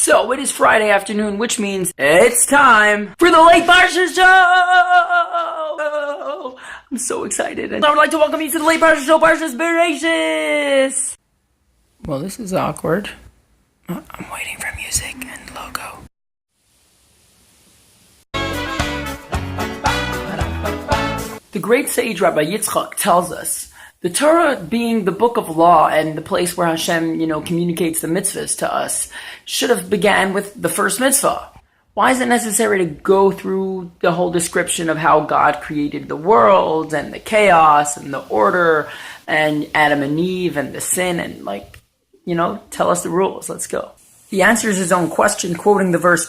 So it is Friday afternoon, which means it's time for the late Parsha show! I'm so excited, and I would like to welcome you to the late Parsha show, Parsha's Bereishis! Well, this is awkward. I'm waiting for music and logo. The great sage Rabbi Yitzchak tells us the Torah, being the book of law and the place where Hashem, communicates the mitzvahs to us, should have began with the first mitzvah. Why is it necessary to go through the whole description of how God created the world and the chaos and the order and Adam and Eve and the sin and tell us the rules. Let's go. He answers his own question, quoting the verse,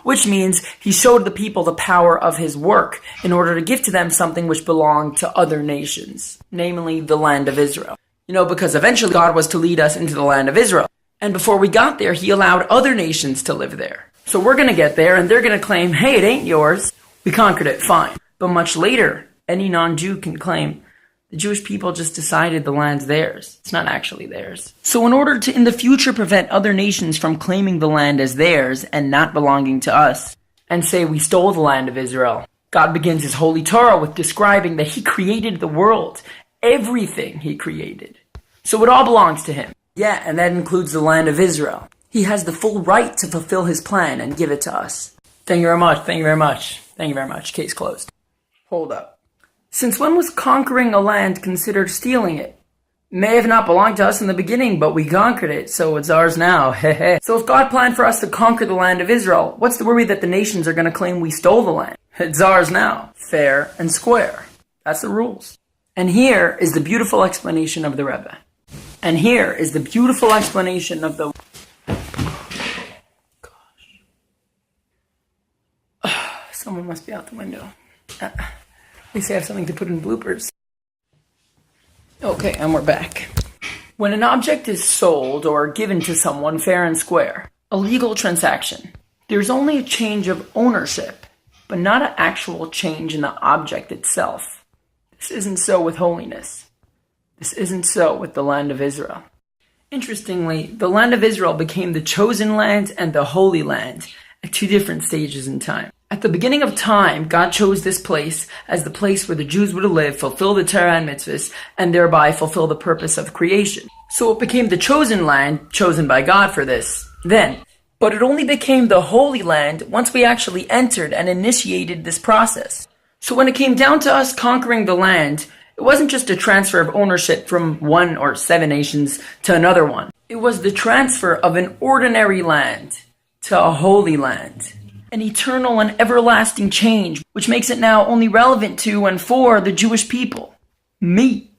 which means he showed the people the power of his work in order to give to them something which belonged to other nations, namely the land of Israel. Because eventually God was to lead us into the land of Israel. And before we got there, he allowed other nations to live there. So we're going to get there and they're going to claim, hey, it ain't yours. We conquered it, fine. But much later, any non-Jew can claim, the Jewish people just decided the land's theirs. It's not actually theirs. So in order to, in the future, prevent other nations from claiming the land as theirs and not belonging to us, and say we stole the land of Israel, God begins his holy Torah with describing that he created the world. Everything he created. So it all belongs to him. Yeah, and that includes the land of Israel. He has the full right to fulfill his plan and give it to us. Thank you very much. Thank you very much. Thank you very much. Case closed. Hold up. Since when was conquering a land considered stealing it? May have not belonged to us in the beginning, but we conquered it, so it's ours now. So if God planned for us to conquer the land of Israel, what's the worry that the nations are going to claim we stole the land? It's ours now. Fair and square. That's the rules. And here is the beautiful explanation of the Rebbe. And here is the beautiful explanation of the... Someone must be out the window. At least I have something to put in bloopers. Okay, and we're back. When an object is sold or given to someone fair and square, a legal transaction, there's only a change of ownership, but not an actual change in the object itself. This isn't so with holiness. This isn't so with the land of Israel. Interestingly, the land of Israel became the chosen land and the holy land at two different stages in time. At the beginning of time, God chose this place as the place where the Jews were to live, fulfill the Torah and mitzvahs, and thereby fulfill the purpose of creation. So it became the chosen land, chosen by God for this, then. But it only became the holy land once we actually entered and initiated this process. So when it came down to us conquering the land, it wasn't just a transfer of ownership from one or seven nations to another one. It was the transfer of an ordinary land to a holy land. An eternal and everlasting change, which makes it now only relevant to and for the Jewish people. Me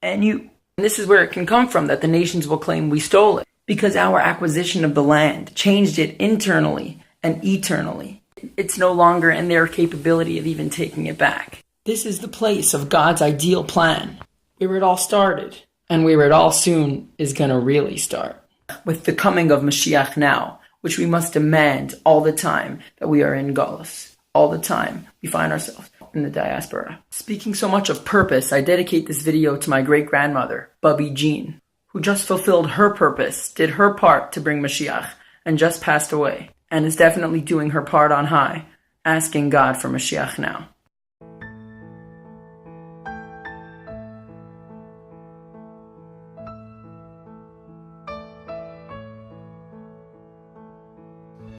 and you. And this is where it can come from, that the nations will claim we stole it. Because our acquisition of the land changed it internally and eternally. It's no longer in their capability of even taking it back. This is the place of God's ideal plan, where it all started, and where it all soon is going to really start. With the coming of Mashiach now, which we must demand all the time that we are in Galus. All the time we find ourselves in the diaspora. Speaking so much of purpose, I dedicate this video to my great-grandmother, Bubby Jean, who just fulfilled her purpose, did her part to bring Mashiach, and just passed away, and is definitely doing her part on high, asking God for Mashiach now.